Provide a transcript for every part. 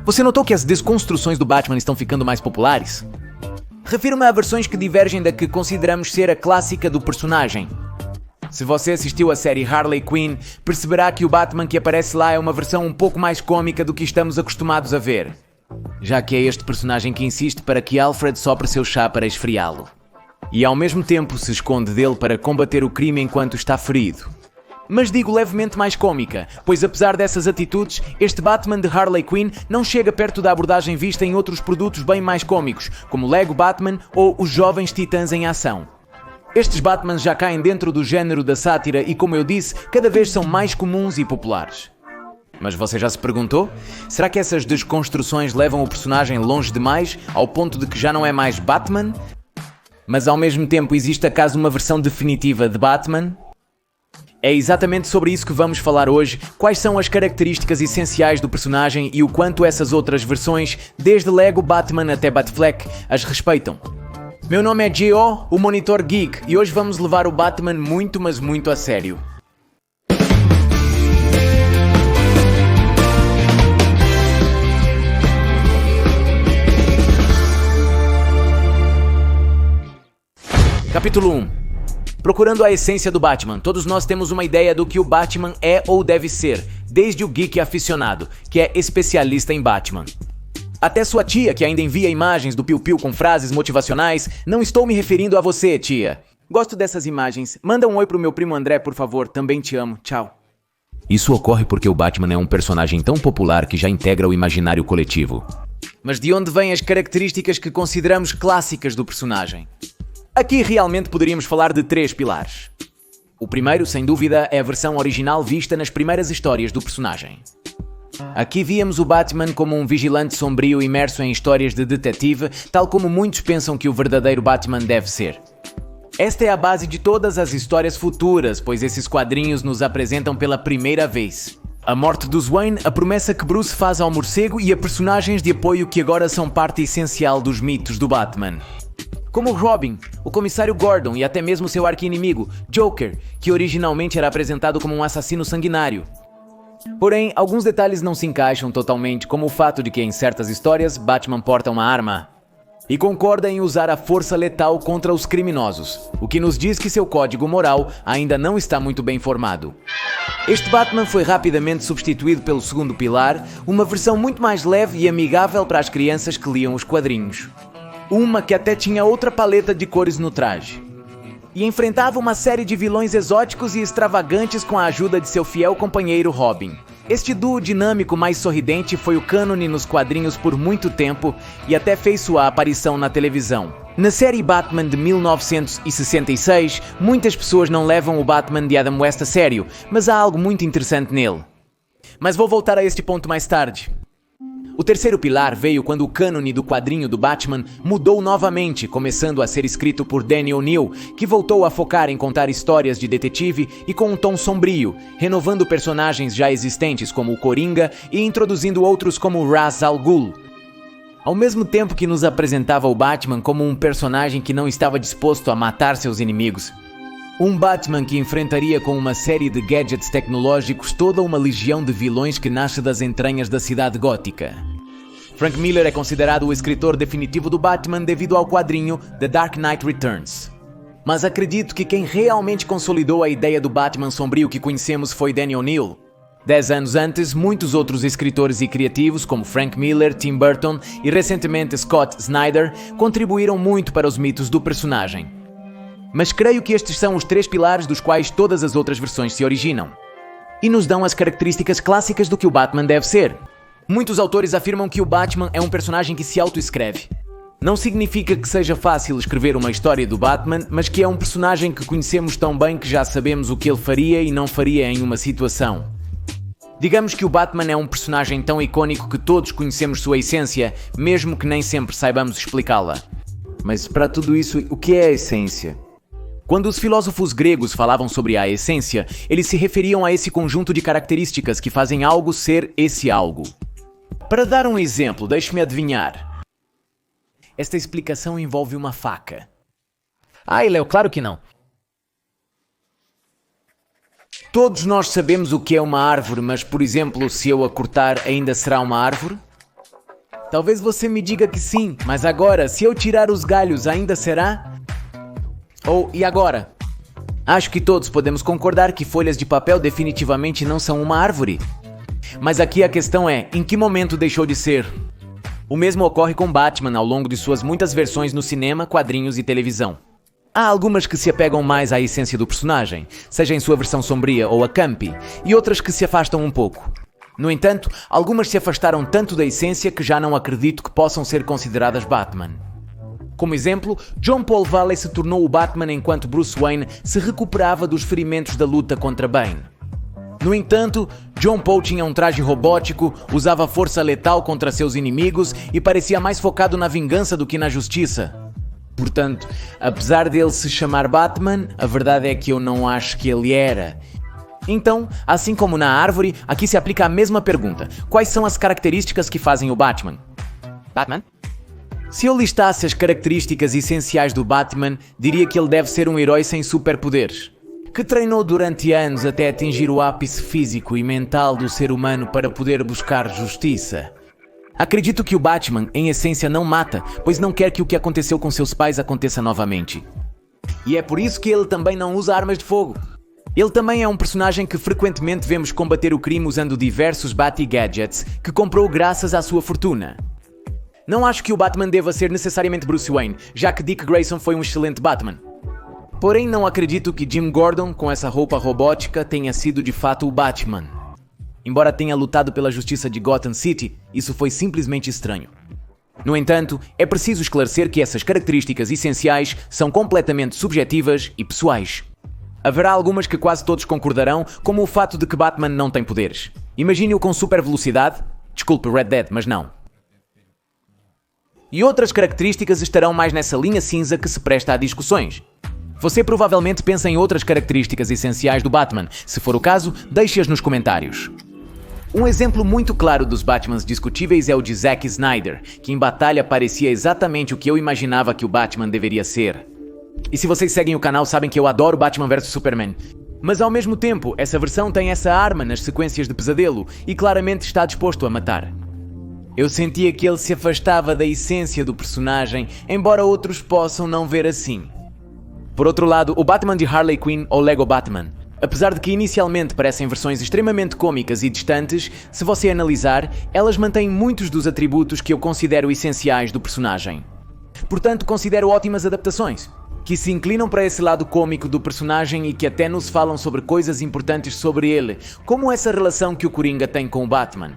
Você notou que as desconstruções do Batman estão ficando mais populares? Refiro-me a versões que divergem da que consideramos ser a clássica do personagem. Se você assistiu à série Harley Quinn, perceberá que o Batman que aparece lá é uma versão um pouco mais cômica do que estamos acostumados a ver, já que é este personagem que insiste para que Alfred sopre seu chá para esfriá-lo. E ao mesmo tempo se esconde dele para combater o crime enquanto está ferido. Mas digo levemente mais cômica, pois apesar dessas atitudes, este Batman de Harley Quinn não chega perto da abordagem vista em outros produtos bem mais cômicos, como Lego Batman ou os Jovens Titãs em Ação. Estes Batmans já caem dentro do género da sátira e, como eu disse, cada vez são mais comuns e populares. Mas você já se perguntou? Será que essas desconstruções levam o personagem longe demais, ao ponto de que já não é mais Batman? Mas ao mesmo tempo existe acaso uma versão definitiva de Batman? É exatamente sobre isso que vamos falar hoje, quais são as características essenciais do personagem e o quanto essas outras versões, desde Lego Batman até Batfleck, as respeitam. Meu nome é Gio, o Monitor Geek, e hoje vamos levar o Batman muito, mas muito a sério. Capítulo 1. Procurando a essência do Batman, todos nós temos uma ideia do que o Batman é ou deve ser, desde o geek aficionado, que é especialista em Batman, até sua tia, que ainda envia imagens do Piu Piu com frases motivacionais. Não estou me referindo a você, tia. Gosto dessas imagens. Manda um oi pro meu primo André, por favor. Também te amo. Tchau. Isso ocorre porque o Batman é um personagem tão popular que já integra o imaginário coletivo. Mas de onde vêm as características que consideramos clássicas do personagem? Aqui realmente poderíamos falar de 3 pilares. O primeiro, sem dúvida, é a versão original vista nas primeiras histórias do personagem. Aqui víamos o Batman como um vigilante sombrio imerso em histórias de detetive, tal como muitos pensam que o verdadeiro Batman deve ser. Esta é a base de todas as histórias futuras, pois esses quadrinhos nos apresentam pela primeira vez a morte dos Wayne, a promessa que Bruce faz ao morcego e a personagens de apoio que agora são parte essencial dos mitos do Batman, como Robin, o comissário Gordon e até mesmo seu arqui-inimigo, Joker, que originalmente era apresentado como um assassino sanguinário. Porém, alguns detalhes não se encaixam totalmente, como o fato de que em certas histórias Batman porta uma arma e concorda em usar a força letal contra os criminosos, o que nos diz que seu código moral ainda não está muito bem formado. Este Batman foi rapidamente substituído pelo segundo pilar, uma versão muito mais leve e amigável para as crianças que liam os quadrinhos. Uma que até tinha outra paleta de cores no traje. E enfrentava uma série de vilões exóticos e extravagantes com a ajuda de seu fiel companheiro Robin. Este duo dinâmico mais sorridente foi o cânone nos quadrinhos por muito tempo e até fez sua aparição na televisão. Na série Batman de 1966, muitas pessoas não levam o Batman de Adam West a sério, mas há algo muito interessante nele. Mas vou voltar a este ponto mais tarde. O terceiro pilar veio quando o cânone do quadrinho do Batman mudou novamente, começando a ser escrito por Danny O'Neill, que voltou a focar em contar histórias de detetive e com um tom sombrio, renovando personagens já existentes como o Coringa e introduzindo outros como o Ra's al Ghul. Ao mesmo tempo que nos apresentava o Batman como um personagem que não estava disposto a matar seus inimigos. Um Batman que enfrentaria com uma série de gadgets tecnológicos toda uma legião de vilões que nasce das entranhas da cidade gótica. Frank Miller é considerado o escritor definitivo do Batman devido ao quadrinho The Dark Knight Returns. Mas acredito que quem realmente consolidou a ideia do Batman sombrio que conhecemos foi Danny O'Neill. 10 anos antes, muitos outros escritores e criativos como Frank Miller, Tim Burton e recentemente Scott Snyder contribuíram muito para os mitos do personagem. Mas creio que estes são os 3 pilares dos quais todas as outras versões se originam. E nos dão as características clássicas do que o Batman deve ser. Muitos autores afirmam que o Batman é um personagem que se autoescreve. Não significa que seja fácil escrever uma história do Batman, mas que é um personagem que conhecemos tão bem que já sabemos o que ele faria e não faria em uma situação. Digamos que o Batman é um personagem tão icônico que todos conhecemos sua essência, mesmo que nem sempre saibamos explicá-la. Mas para tudo isso, o que é a essência? Quando os filósofos gregos falavam sobre a essência, eles se referiam a esse conjunto de características que fazem algo ser esse algo. Para dar um exemplo, deixe-me adivinhar. Esta explicação envolve uma faca. Ai, Léo, claro que não. Todos nós sabemos o que é uma árvore, mas, por exemplo, se eu a cortar, ainda será uma árvore? Talvez você me diga que sim, mas agora, se eu tirar os galhos, ainda será? Ou, e agora? Acho que todos podemos concordar que folhas de papel definitivamente não são uma árvore. Mas aqui a questão é, em que momento deixou de ser? O mesmo ocorre com Batman ao longo de suas muitas versões no cinema, quadrinhos e televisão. Há algumas que se apegam mais à essência do personagem, seja em sua versão sombria ou a campy, e outras que se afastam um pouco. No entanto, algumas se afastaram tanto da essência que já não acredito que possam ser consideradas Batman. Como exemplo, John Paul Valley se tornou o Batman enquanto Bruce Wayne se recuperava dos ferimentos da luta contra Bane. No entanto, John Paul tinha um traje robótico, usava força letal contra seus inimigos e parecia mais focado na vingança do que na justiça. Portanto, apesar dele se chamar Batman, a verdade é que eu não acho que ele era. Então, assim como na árvore, aqui se aplica a mesma pergunta. Quais são as características que fazem o Batman? Batman? Se eu listasse as características essenciais do Batman, diria que ele deve ser um herói sem superpoderes, que treinou durante anos até atingir o ápice físico e mental do ser humano para poder buscar justiça. Acredito que o Batman, em essência, não mata, pois não quer que o que aconteceu com seus pais aconteça novamente. E é por isso que ele também não usa armas de fogo. Ele também é um personagem que frequentemente vemos combater o crime usando diversos Bat-gadgets que comprou graças à sua fortuna. Não acho que o Batman deva ser necessariamente Bruce Wayne, já que Dick Grayson foi um excelente Batman. Porém, não acredito que Jim Gordon, com essa roupa robótica, tenha sido de fato o Batman. Embora tenha lutado pela justiça de Gotham City, isso foi simplesmente estranho. No entanto, é preciso esclarecer que essas características essenciais são completamente subjetivas e pessoais. Haverá algumas que quase todos concordarão, como o fato de que Batman não tem poderes. Imagine-o com super velocidade. Desculpe, Red Dead, mas não. E outras características estarão mais nessa linha cinza que se presta a discussões. Você provavelmente pensa em outras características essenciais do Batman. Se for o caso, deixe-as nos comentários. Um exemplo muito claro dos Batmans discutíveis é o de Zack Snyder, que em batalha parecia exatamente o que eu imaginava que o Batman deveria ser. E se vocês seguem o canal sabem que eu adoro Batman vs Superman. Mas ao mesmo tempo, essa versão tem essa arma nas sequências de pesadelo e claramente está disposto a matar. Eu sentia que ele se afastava da essência do personagem, embora outros possam não ver assim. Por outro lado, o Batman de Harley Quinn ou Lego Batman. Apesar de que inicialmente parecem versões extremamente cômicas e distantes, se você analisar, elas mantêm muitos dos atributos que eu considero essenciais do personagem. Portanto, considero ótimas adaptações, que se inclinam para esse lado cômico do personagem e que até nos falam sobre coisas importantes sobre ele, como essa relação que o Coringa tem com o Batman.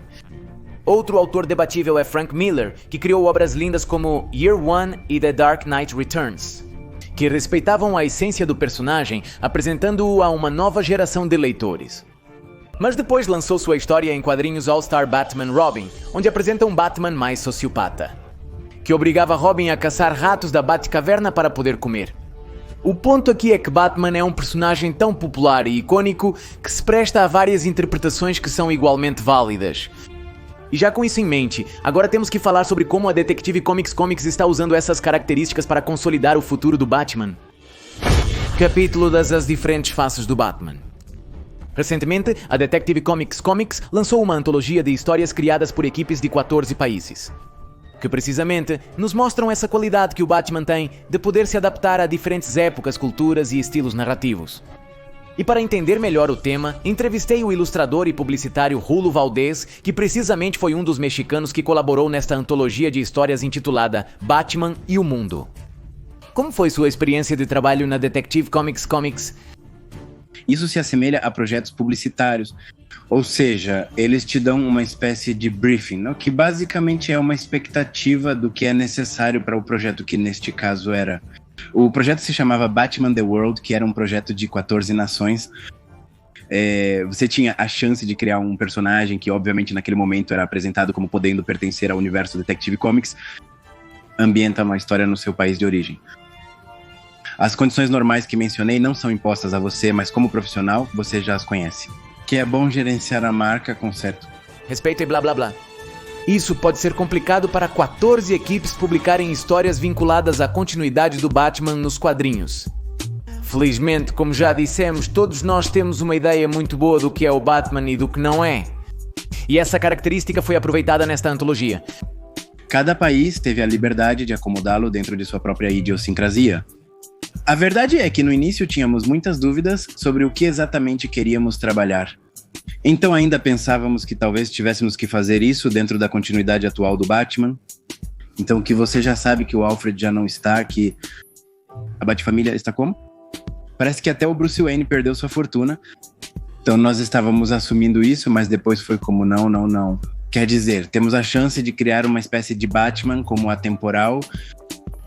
Outro autor debatível é Frank Miller, que criou obras lindas como Year One e The Dark Knight Returns, que respeitavam a essência do personagem, apresentando-o a uma nova geração de leitores. Mas depois lançou sua história em quadrinhos All-Star Batman Robin, onde apresenta um Batman mais sociopata, que obrigava Robin a caçar ratos da Batcaverna para poder comer. O ponto aqui é que Batman é um personagem tão popular e icônico que se presta a várias interpretações que são igualmente válidas. E já com isso em mente, agora temos que falar sobre como a Detective Comics está usando essas características para consolidar o futuro do Batman. Capítulo das diferentes faces do Batman. Recentemente, a Detective Comics lançou uma antologia de histórias criadas por equipes de 14 países, que precisamente nos mostram essa qualidade que o Batman tem de poder se adaptar a diferentes épocas, culturas e estilos narrativos. E para entender melhor o tema, entrevistei o ilustrador e publicitário Rulo Valdez, que precisamente foi um dos mexicanos que colaborou nesta antologia de histórias intitulada Batman e o Mundo. Como foi sua experiência de trabalho na Detective Comics? Isso se assemelha a projetos publicitários, ou seja, eles te dão uma espécie de briefing, não? Que basicamente é uma expectativa do que é necessário para o projeto, que neste caso era... O projeto se chamava Batman The World, que era um projeto de 14 nações. Você tinha a chance de criar um personagem que, obviamente, naquele momento era apresentado como podendo pertencer ao universo Detective Comics, ambienta uma história no seu país de origem. As condições normais que mencionei não são impostas a você, mas como profissional, você já as conhece. Que é bom gerenciar a marca com certo respeito e blá blá blá. Isso pode ser complicado para 14 equipes publicarem histórias vinculadas à continuidade do Batman nos quadrinhos. Felizmente, como já dissemos, todos nós temos uma ideia muito boa do que é o Batman e do que não é. E essa característica foi aproveitada nesta antologia. cada país teve a liberdade de acomodá-lo dentro de sua própria idiosincrasia. A verdade é que no início tínhamos muitas dúvidas sobre o que exatamente queríamos trabalhar. Então ainda pensávamos que talvez tivéssemos que fazer isso dentro da continuidade atual do Batman. Então que você já sabe que o Alfred já não está, que a Batfamília está como? Parece que até o Bruce Wayne perdeu sua fortuna. Então nós estávamos assumindo isso, mas depois foi como não. Quer dizer, temos a chance de criar uma espécie de Batman como atemporal.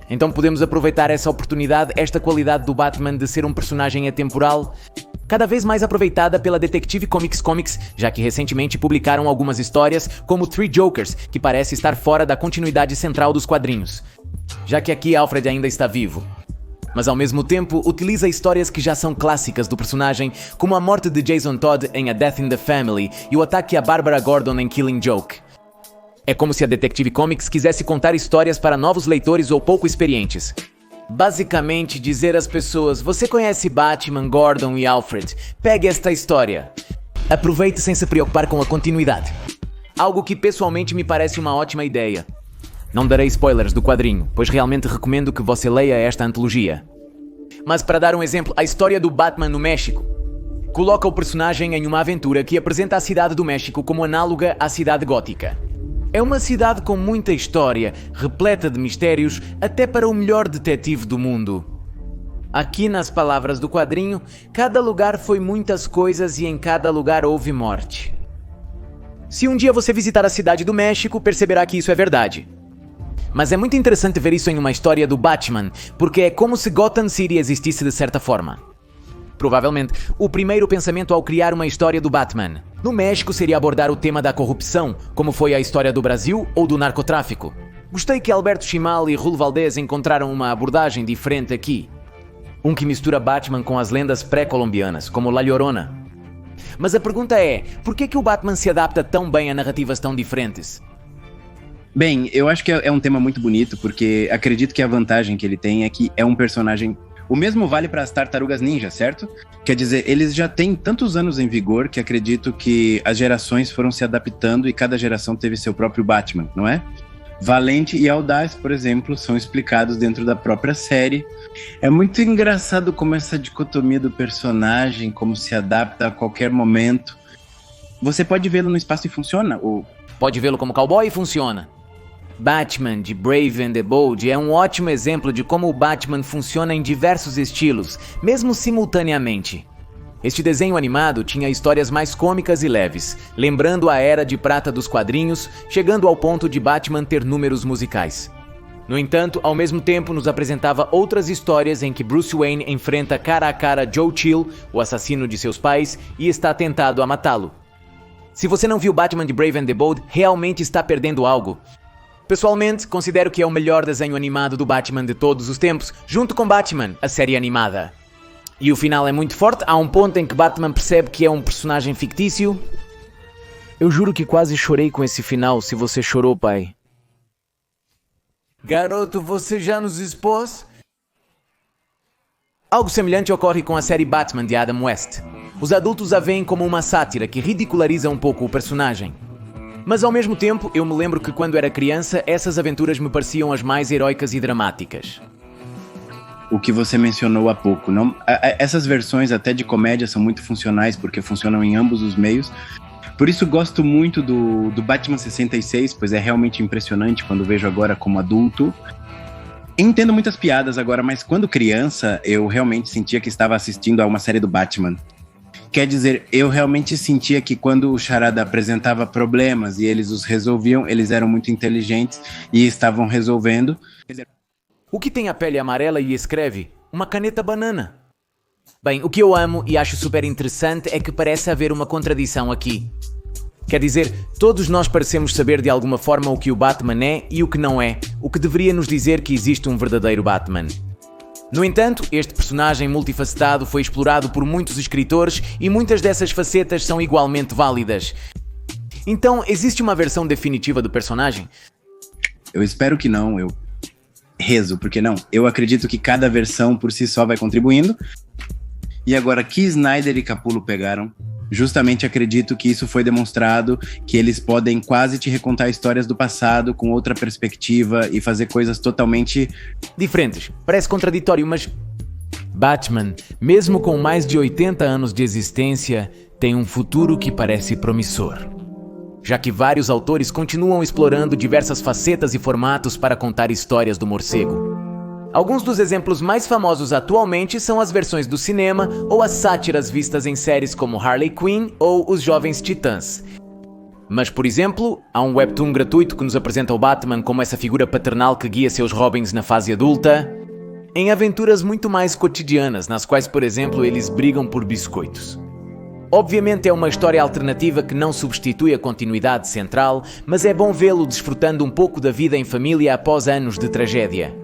Então podemos aproveitar essa oportunidade, esta qualidade do Batman de ser um personagem atemporal, cada vez mais aproveitada pela Detective Comics, já que recentemente publicaram algumas histórias, como Three Jokers, que parece estar fora da continuidade central dos quadrinhos, já que aqui Alfred ainda está vivo. Mas ao mesmo tempo, utiliza histórias que já são clássicas do personagem, como a morte de Jason Todd em A Death in the Family e o ataque a Barbara Gordon em Killing Joke. É como se a Detective Comics quisesse contar histórias para novos leitores ou pouco experientes. Basicamente, dizer às pessoas: você conhece Batman, Gordon e Alfred, pegue esta história. Aproveite sem se preocupar com a continuidade. Algo que pessoalmente me parece uma ótima ideia. Não darei spoilers do quadrinho, pois realmente recomendo que você leia esta antologia. Mas para dar um exemplo, a história do Batman no México coloca o personagem em uma aventura que apresenta a cidade do México como análoga à cidade gótica. É uma cidade com muita história, repleta de mistérios, até para o melhor detetive do mundo. Aqui, nas palavras do quadrinho, cada lugar foi muitas coisas e em cada lugar houve morte. Se um dia você visitar a cidade do México, perceberá que isso é verdade. Mas é muito interessante ver isso em uma história do Batman, porque é como se Gotham City existisse de certa forma. Provavelmente, o primeiro pensamento ao criar uma história do Batman no México seria abordar o tema da corrupção, como foi a história do Brasil ou do narcotráfico. Gostei que Alberto Chimal e Rulo Valdez encontraram uma abordagem diferente aqui. Um que mistura Batman com as lendas pré-colombianas, como La Llorona. Mas a pergunta é, por que o Batman se adapta tão bem a narrativas tão diferentes? Bem, eu acho que é um tema muito bonito, porque acredito que a vantagem que ele tem é que é um personagem... O mesmo vale para as Tartarugas Ninja, certo? Quer dizer, eles já têm tantos anos em vigor que acredito que as gerações foram se adaptando e cada geração teve seu próprio Batman, não é? Valente e Audaz, por exemplo, são explicados dentro da própria série. É muito engraçado como essa dicotomia do personagem, como se adapta a qualquer momento. Você pode vê-lo no espaço e funciona? Ou... Pode vê-lo como cowboy e funciona. Batman, de Brave and the Bold, é um ótimo exemplo de como o Batman funciona em diversos estilos, mesmo simultaneamente. Este desenho animado tinha histórias mais cômicas e leves, lembrando a era de prata dos quadrinhos, chegando ao ponto de Batman ter números musicais. No entanto, ao mesmo tempo nos apresentava outras histórias em que Bruce Wayne enfrenta cara a cara Joe Chill, o assassino de seus pais, e está tentado a matá-lo. Se você não viu Batman de Brave and the Bold, realmente está perdendo algo. Pessoalmente, considero que é o melhor desenho animado do Batman de todos os tempos, junto com Batman, a série animada. E o final é muito forte, há um ponto em que Batman percebe que é um personagem fictício. Eu juro que quase chorei com esse final, se você chorou, pai. Garoto, você já nos expôs? Algo semelhante ocorre com a série Batman de Adam West. Os adultos a veem como uma sátira que ridiculariza um pouco o personagem. Mas ao mesmo tempo, eu me lembro que quando era criança, essas aventuras me pareciam as mais heróicas e dramáticas. O que você mencionou há pouco, não? Essas versões até de comédia são muito funcionais, porque funcionam em ambos os meios. Por isso gosto muito do Batman 66, pois é realmente impressionante quando vejo agora como adulto. Entendo muitas piadas agora, mas quando criança, eu realmente sentia que estava assistindo a uma série do Batman. Quer dizer, eu realmente sentia que quando o Charada apresentava problemas e eles os resolviam, eles eram muito inteligentes e estavam resolvendo. O que tem a pele amarela e escreve? Uma caneta banana. Bem, o que eu amo e acho super interessante é que parece haver uma contradição aqui. Quer dizer, todos nós parecemos saber de alguma forma o que o Batman é e o que não é, o que deveria nos dizer que existe um verdadeiro Batman. No entanto, este personagem multifacetado foi explorado por muitos escritores e muitas dessas facetas são igualmente válidas. Então, existe uma versão definitiva do personagem? Eu espero que não, eu rezo, porque não. Eu acredito que cada versão por si só vai contribuindo. E agora, que Snyder e Capullo pegaram, justamente acredito que isso foi demonstrado, que eles podem quase te recontar histórias do passado com outra perspectiva e fazer coisas totalmente diferentes. Parece contraditório, mas Batman, mesmo com mais de 80 anos de existência, tem um futuro que parece promissor, já que vários autores continuam explorando diversas facetas e formatos para contar histórias do morcego. Alguns dos exemplos mais famosos atualmente são as versões do cinema ou as sátiras vistas em séries como Harley Quinn ou Os Jovens Titãs. Mas, por exemplo, há um webtoon gratuito que nos apresenta o Batman como essa figura paternal que guia seus Robins na fase adulta, em aventuras muito mais cotidianas, nas quais, por exemplo, eles brigam por biscoitos. Obviamente é uma história alternativa que não substitui a continuidade central, mas é bom vê-lo desfrutando um pouco da vida em família após anos de tragédia.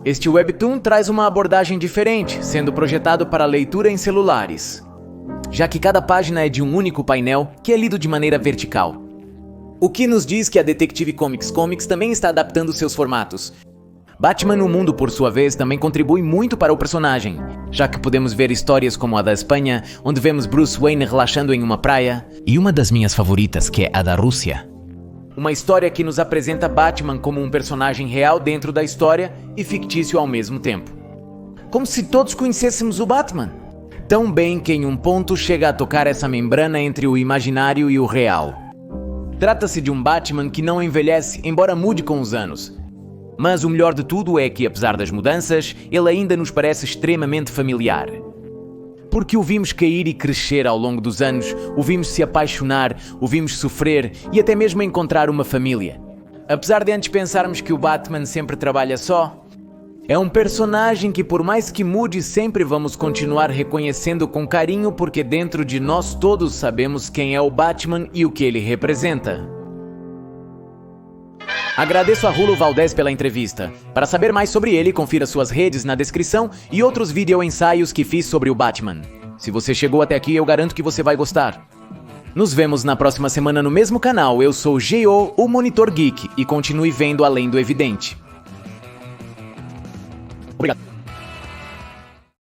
Este webtoon traz uma abordagem diferente, sendo projetado para leitura em celulares, já que cada página é de um único painel que é lido de maneira vertical. O que nos diz que a Detective Comics também está adaptando seus formatos. Batman no Mundo, por sua vez, também contribui muito para o personagem, já que podemos ver histórias como a da Espanha, onde vemos Bruce Wayne relaxando em uma praia, E uma das minhas favoritas, que é a da Rússia. uma história que nos apresenta Batman como um personagem real dentro da história e fictício ao mesmo tempo. Como se todos conhecêssemos o Batman. Tão bem que em um ponto chega a tocar essa membrana entre o imaginário e o real. Trata-se de um Batman que não envelhece, embora mude com os anos. Mas o melhor de tudo é que, apesar das mudanças, ele ainda nos parece extremamente familiar. Porque o vimos cair e crescer ao longo dos anos, o vimos se apaixonar, o vimos sofrer e até mesmo encontrar uma família. Apesar de antes pensarmos que o Batman sempre trabalha só, é um personagem que, por mais que mude, sempre vamos continuar reconhecendo com carinho, porque dentro de nós todos sabemos quem é o Batman e o que ele representa. Agradeço a Rulo Valdez pela entrevista. Para saber mais sobre ele, confira suas redes na descrição e outros vídeo-ensaios que fiz sobre o Batman. Se você chegou até aqui, eu garanto que você vai gostar. Nos vemos na próxima semana no mesmo canal. Eu sou Geo, o Monitor Geek, e continue vendo além do evidente.